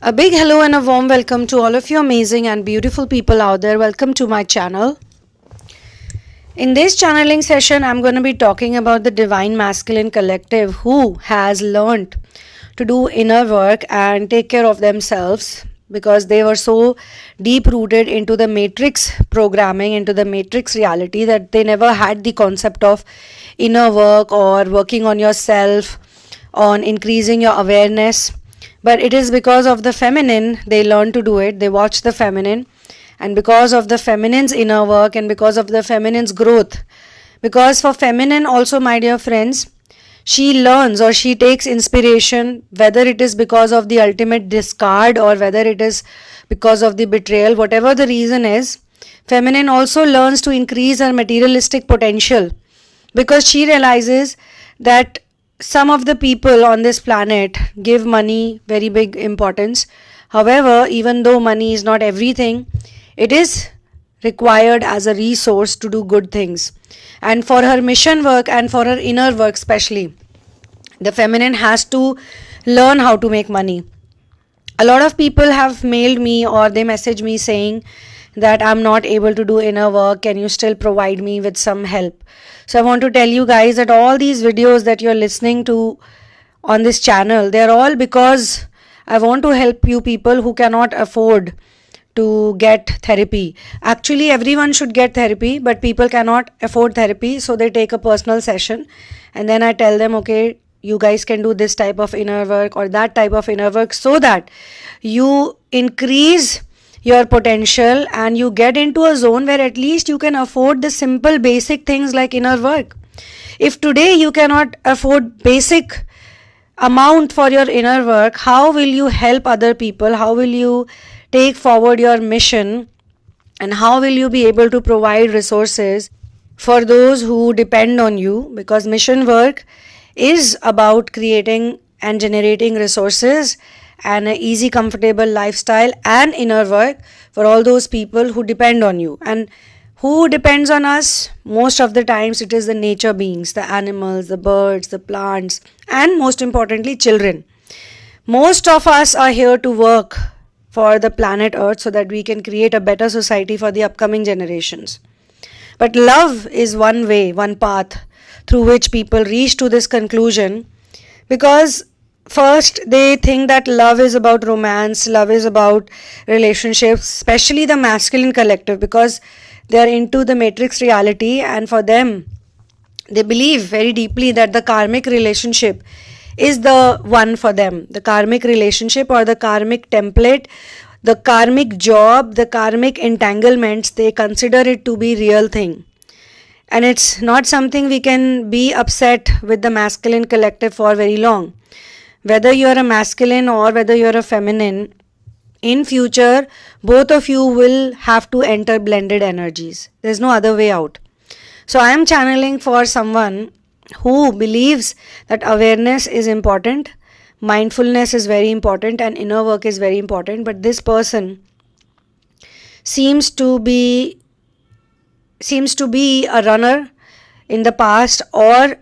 A big hello and a warm welcome to all of you amazing and beautiful people out there. Welcome to my channel. In this channeling session, I'm going to be talking about the Divine Masculine Collective who has learned to do inner work and take care of themselves because they were so deep rooted into the matrix programming, into the matrix reality, that they never had the concept of inner work or working on yourself, on increasing your awareness. But it is because of the feminine they learn to do it. They watch the feminine, and because of the feminine's inner work and because of the feminine's growth. Because for feminine also, my dear friends, she learns or she takes inspiration, whether it is because of the ultimate discard or whether it is because of the betrayal, whatever the reason is, feminine also learns to increase her materialistic potential because she realizes that some of the people on this planet give money very big importance. However, even though money is not everything, it is required as a resource to do good things. And for her mission work and for her inner work especially, the feminine has to learn how to make money. A lot of people have mailed me or they message me saying that I'm not able to do inner work. Can you still provide me with some help? So I want to tell you guys that all these videos that you're listening to on this channel, they're all because I want to help you people who cannot afford to get therapy. Actually, everyone should get therapy, but people cannot afford therapy, so they take a personal session and then I tell them, okay, you guys can do this type of inner work or that type of inner work so that you increase your potential and you get into a zone where at least you can afford the simple basic things like inner work. If today you cannot afford basic amount for your inner work, how will you help other people? How will you take forward your mission? And how will you be able to provide resources for those who depend on you? Because mission work is about creating and generating resources and an easy, comfortable lifestyle and inner work for all those people who depend on you. And who depends on us? Most of the times it is the nature beings, the animals, the birds, the plants, and most importantly, children. Most of us are here to work for the planet Earth so that we can create a better society for the upcoming generations. But love is one way, one path through which people reach to this conclusion, because first they think that love is about romance, love is about relationships, especially the masculine collective, because they are into the matrix reality, and for them they believe very deeply that the karmic relationship is the one for them. The karmic relationship or the karmic template, the karmic job, the karmic entanglements, they consider it to be real thing. And it's not something we can be upset with the masculine collective for very long. Whether you're a masculine or whether you're a feminine, in future, both of you will have to enter blended energies. There's no other way out. So I am channeling for someone who believes that awareness is important, mindfulness is very important, and inner work is very important. But this person seems to be a runner in the past, or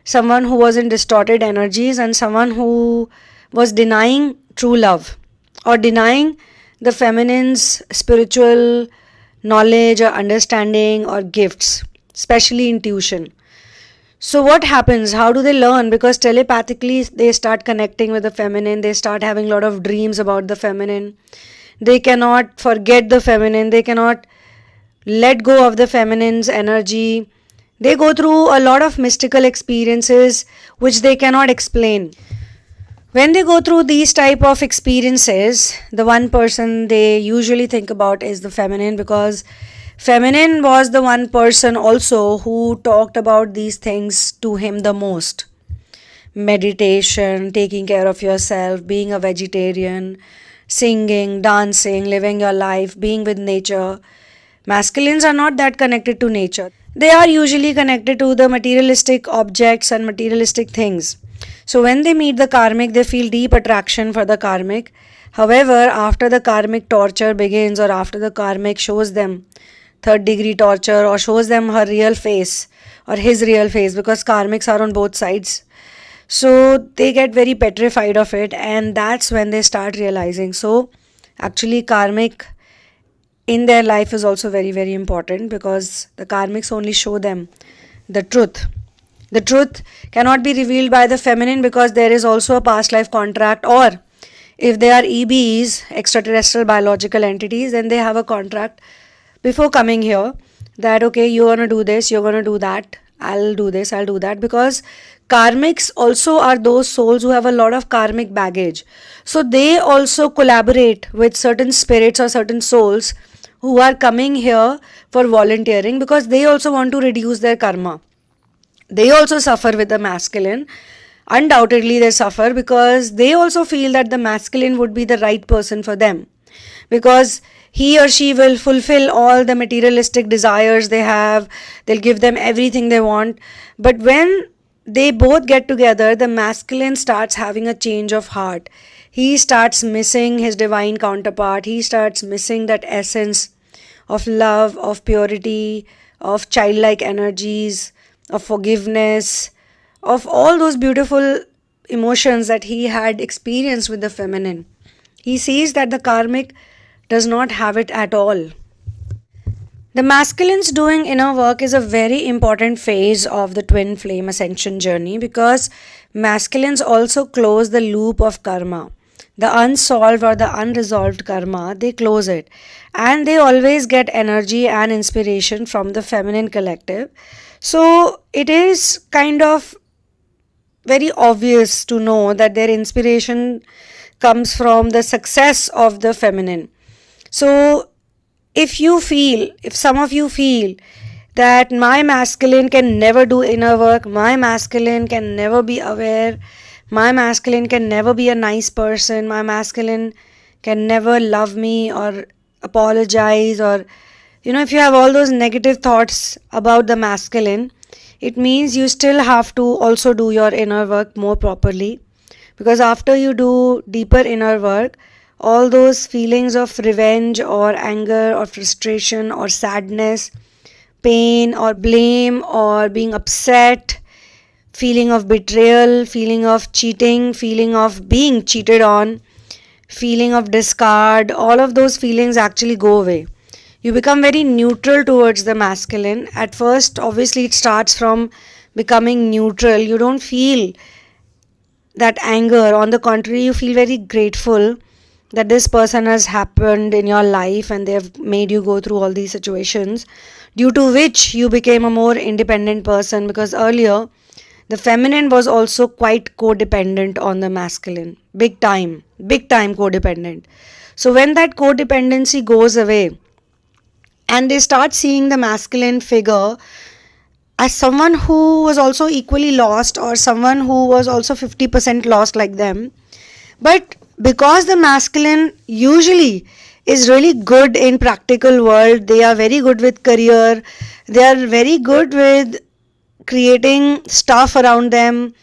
someone who was in distorted energies, and someone who was denying true love or denying the feminine's spiritual knowledge or understanding or gifts, especially intuition. So what happens? How do they learn? Because telepathically they start connecting with the feminine, they start having a lot of dreams about the feminine, they cannot forget the feminine, they cannot let go of the feminine's energy. They go through a lot of mystical experiences which they cannot explain. When they go through these type of experiences, the one person they usually think about is the feminine, because feminine was the one person also who talked about these things to him the most. Meditation, taking care of yourself, being a vegetarian, singing, dancing, living your life, being with nature. Masculines are not that connected to nature. They are usually connected to the materialistic objects and materialistic things. So when they meet the karmic, they feel deep attraction for the karmic. However, after the karmic torture begins, or after the karmic shows them third degree torture or shows them her real face or his real face, because karmics are on both sides. So they get very petrified of it, and that's when they start realizing. So actually, karmic in their life is also very, very important, because the karmics only show them the truth. The truth cannot be revealed by the feminine, because there is also a past life contract, or if they are EBs, extraterrestrial biological entities, then they have a contract before coming here that okay, you're gonna do this, you're gonna do that, I'll do this, I'll do that, because karmics also are those souls who have a lot of karmic baggage. So they also collaborate with certain spirits or certain souls who are coming here for volunteering, because they also want to reduce their karma. They also suffer with the masculine. Undoubtedly, they suffer because they also feel that the masculine would be the right person for them, because he or she will fulfill all the materialistic desires they have, they'll give them everything they want. But when they both get together, the masculine starts having a change of heart. He starts missing his divine counterpart, he starts missing that essence of love, of purity, of childlike energies, of forgiveness, of all those beautiful emotions that he had experienced with the feminine. He sees that the karmic does not have it at all. The masculines doing inner work is a very important phase of the twin flame ascension journey, because masculines also close the loop of karma. The unsolved or the unresolved karma, they close it. And they always get energy and inspiration from the feminine collective. So it is kind of very obvious to know that their inspiration comes from the success of the feminine. So if some of you feel that my masculine can never do inner work, my masculine can never be aware, my masculine can never be a nice person, my masculine can never love me or apologize, or if you have all those negative thoughts about the masculine, it means you still have to also do your inner work more properly. Because after you do deeper inner work, all those feelings of revenge or anger or frustration or sadness, pain or blame or being upset, feeling of betrayal, feeling of cheating, feeling of being cheated on, feeling of discard, all of those feelings actually go away. You become very neutral towards the masculine. At first, obviously, it starts from becoming neutral. You don't feel that anger. On the contrary, you feel very grateful that this person has happened in your life and they have made you go through all these situations, due to which you became a more independent person, because earlier the feminine was also quite codependent on the masculine. Big time codependent. So when that codependency goes away and they start seeing the masculine figure as someone who was also equally lost, or someone who was also 50% lost like them, but because the masculine usually is really good in practical world, they are very good with career, they are very good with creating stuff around them,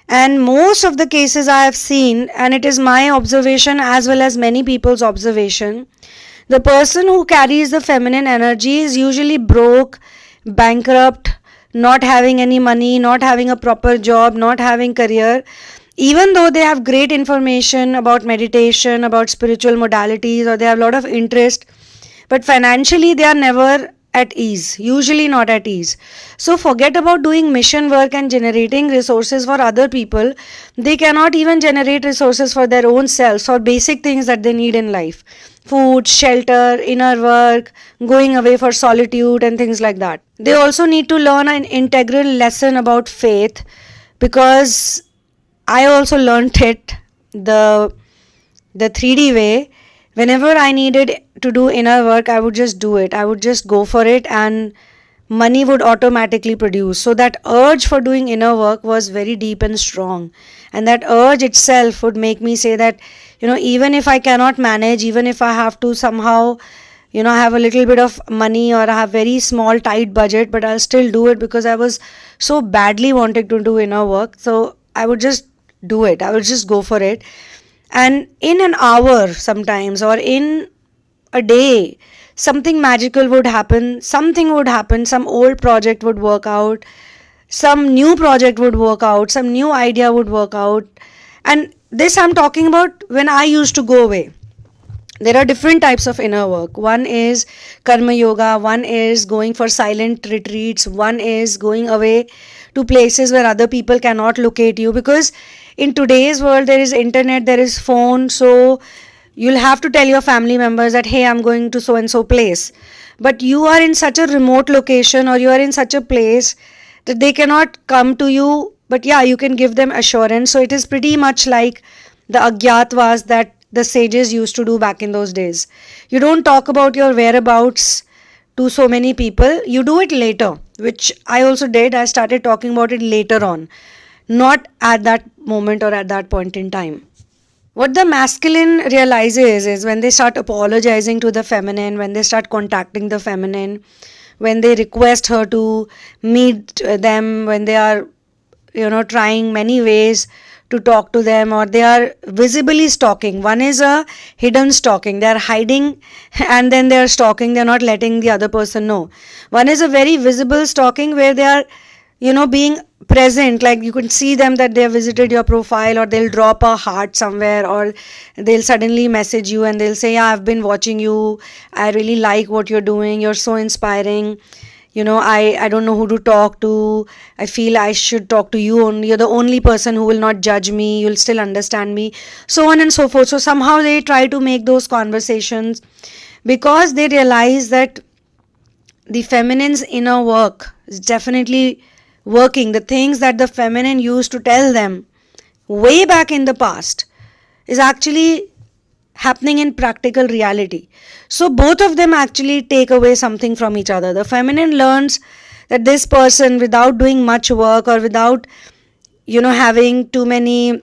and most of the cases I have seen, and it is my observation as well as many people's observation, the person who carries the feminine energy is usually broke, bankrupt, not having any money, not having a proper job, not having career, even though they have great information about meditation, about spiritual modalities, or they have a lot of interest, but financially they are never at ease, usually not at ease. So forget about doing mission work and generating resources for other people. They cannot even generate resources for their own selves, for basic things that they need in life: food, shelter, inner work, going away for solitude and things like that. They also need to learn an integral lesson about faith, because I also learnt it the 3D way. Whenever I needed to do inner work, I would just do it. I would just go for it and money would automatically produce. So that urge for doing inner work was very deep and strong. And that urge itself would make me say that, even if I cannot manage, even if I have to somehow, have a little bit of money or I have very small tight budget, but I'll still do it, because I was so badly wanting to do inner work. So I would just do it. I would just go for it. And in an hour sometimes, or in a day, something magical would happen, some old project would work out, some new project would work out, some new idea would work out. And this I'm talking about when I used to go away. There are different types of inner work. One is karma yoga, one is going for silent retreats, one is going away to places where other people cannot locate you, because in today's world there is internet, there is phone, so you'll have to tell your family members that, hey, I'm going to so and so place, but you are in such a remote location, or you are in such a place that they cannot come to you. But yeah, you can give them assurance. So it is pretty much like the agyatwas that the sages used to do back in those days. You don't talk about your whereabouts to so many people. You do it later, which I also did. I started talking about it later on, not at that moment or at that point in time. What the masculine realizes is when they start apologizing to the feminine, when they start contacting the feminine, when they request her to meet them, when they are, trying many ways to talk to them, or they are visibly stalking. One is a hidden stalking. They are hiding and then they are stalking. They are not letting the other person know. One is a very visible stalking where they are, being present, like you can see them that they have visited your profile, or they'll drop a heart somewhere, or they'll suddenly message you and they'll say, yeah, I've been watching you, I really like what you're doing, you're so inspiring, I don't know who to talk to, I feel I should talk to you only, you're the only person who will not judge me, you'll still understand me, so on and so forth. So somehow they try to make those conversations because they realize that the feminine's inner work is definitely working. The things that the feminine used to tell them way back in the past is actually happening in practical reality. So both of them actually take away something from each other. The feminine learns that this person, without doing much work, or without having too many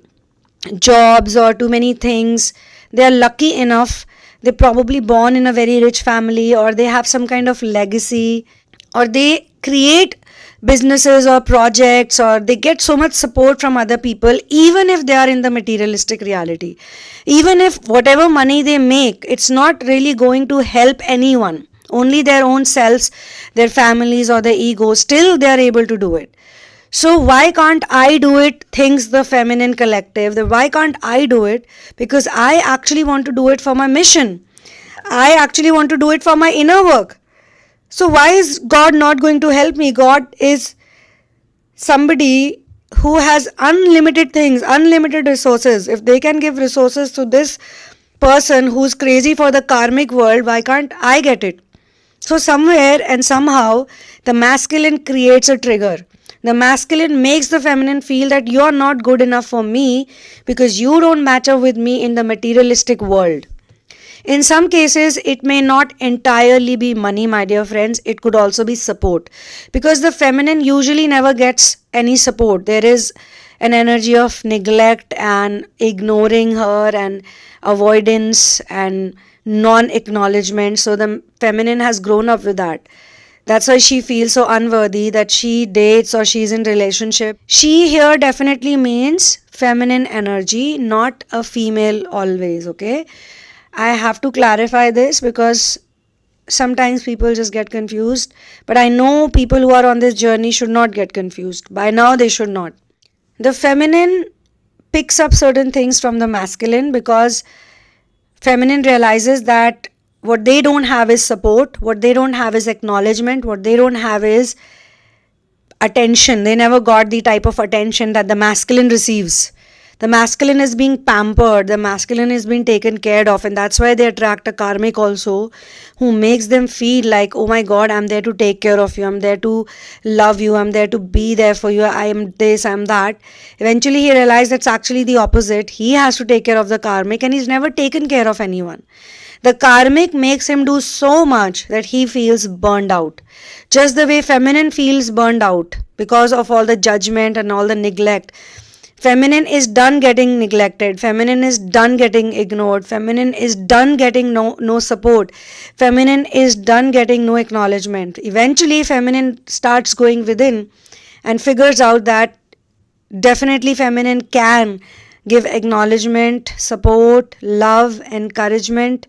jobs or too many things, they are lucky enough, they're probably born in a very rich family, or they have some kind of legacy, or they create businesses or projects, or they get so much support from other people, even if they are in the materialistic reality. Even if whatever money they make, it's not really going to help anyone, only their own selves, their families, or their ego, still they are able to do it. So why can't I do it, thinks the feminine collective. Why can't I do it? Because I actually want to do it for my mission. I actually want to do it for my inner work. So why is God not going to help me? God is somebody who has unlimited things, unlimited resources. If they can give resources to this person who's crazy for the karmic world, why can't I get it? So somewhere and somehow the masculine creates a trigger. The masculine makes the feminine feel that you're not good enough for me because you don't match up with me in the materialistic world. In some cases, it may not entirely be money, my dear friends. It could also be support. Because the feminine usually never gets any support. There is an energy of neglect and ignoring her and avoidance and non-acknowledgement. So the feminine has grown up with that. That's why she feels so unworthy that she dates or she's in relationship. She here definitely means feminine energy, not a female always, okay? I have to clarify this because sometimes people just get confused. But I know people who are on this journey should not get confused. By now they should not. The feminine picks up certain things from the masculine because feminine realizes that what they don't have is support, what they don't have is acknowledgement, what they don't have is attention. They never got the type of attention that the masculine receives. The masculine is being pampered, the masculine is being taken care of, and that's why they attract a karmic also who makes them feel like, oh my God, I'm there to take care of you, I'm there to love you, I'm there to be there for you, I am this, I'm that. Eventually he realized that's actually the opposite. He has to take care of the karmic and he's never taken care of anyone. The karmic makes him do so much that he feels burned out. Just the way feminine feels burned out because of all the judgment and all the neglect. Feminine is done getting neglected. Feminine is done getting ignored. Feminine is done getting no support. Feminine is done getting no acknowledgement. Eventually, feminine starts going within and figures out that definitely feminine can give acknowledgement, support, love, encouragement,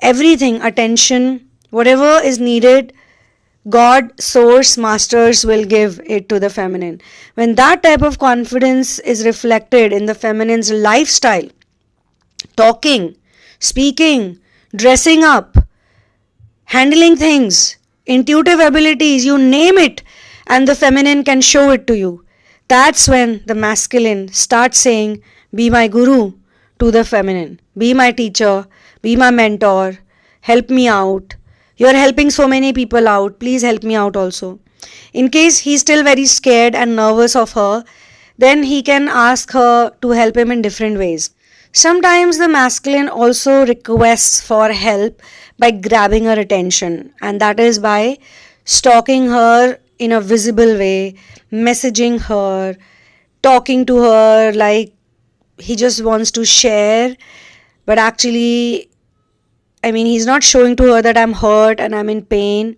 everything, attention, whatever is needed God, source, masters will give it to the feminine. When that type of confidence is reflected in the feminine's lifestyle, talking, speaking, dressing up, handling things, intuitive abilities, you name it, and the feminine can show it to you. That's when the masculine starts saying, be my guru to the feminine. Be my teacher, be my mentor, help me out. You're helping so many people out, please help me out also. In case he's still very scared and nervous of her, then he can ask her to help him in different ways. Sometimes the masculine also requests for help by grabbing her attention, and that is by stalking her in a visible way, messaging her, talking to her like he just wants to share, but actually, he's not showing to her that I'm hurt and I'm in pain,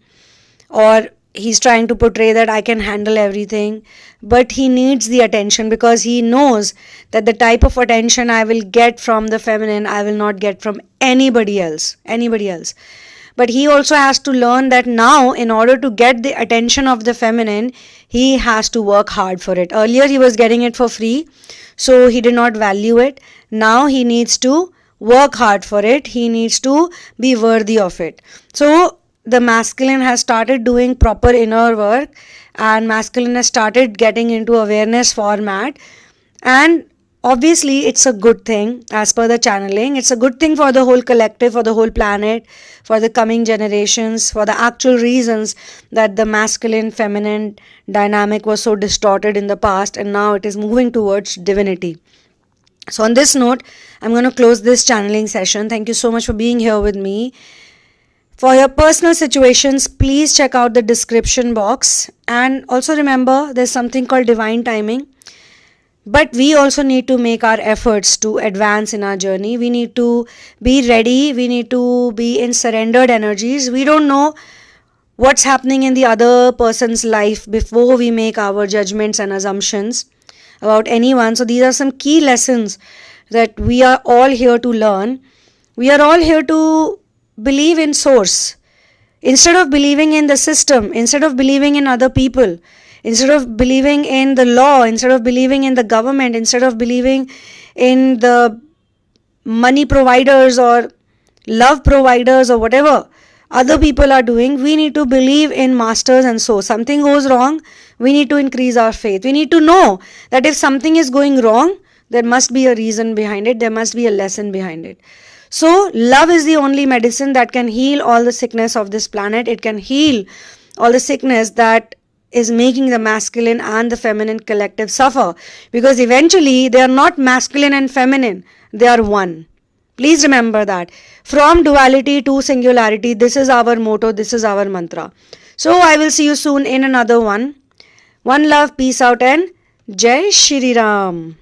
or he's trying to portray that I can handle everything, but he needs the attention because he knows that the type of attention I will get from the feminine, I will not get from anybody else. But he also has to learn that now, in order to get the attention of the feminine, he has to work hard for it. Earlier, he was getting it for free, so he did not value it. Now, he needs to work hard for it. He needs to be worthy of it. So, the masculine has started doing proper inner work, and masculine has started getting into awareness format, and obviously it's a good thing. As per the channeling, it's a good thing for the whole collective, for the whole planet, for the coming generations, for the actual reasons that the masculine feminine dynamic was so distorted in the past, and now it is moving towards divinity. So on this note, I'm going to close this channeling session. Thank you so much for being here with me. For your personal situations, please check out the description box, and also remember there's something called divine timing. But we also need to make our efforts to advance in our journey. We need to be ready. We need to be in surrendered energies. We don't know what's happening in the other person's life before we make our judgments and assumptions about anyone. So these are some key lessons that we are all here to learn. We are all here to believe in source. Instead of believing in the system, instead of believing in other people, instead of believing in the law, instead of believing in the government, instead of believing in the money providers or love providers or whatever other people are doing, we need to believe in masters. And so something goes wrong, we need to increase our faith. We need to know that if something is going wrong, there must be a reason behind it. There must be a lesson behind it. So love is the only medicine that can heal all the sickness of this planet. It can heal all the sickness that is making the masculine and the feminine collective suffer, because eventually they are not masculine and feminine, they are one. Please remember that. From duality to singularity, this is our motto, this is our mantra. So I will see you soon in another one. One love, peace out, and Jai Shri Ram.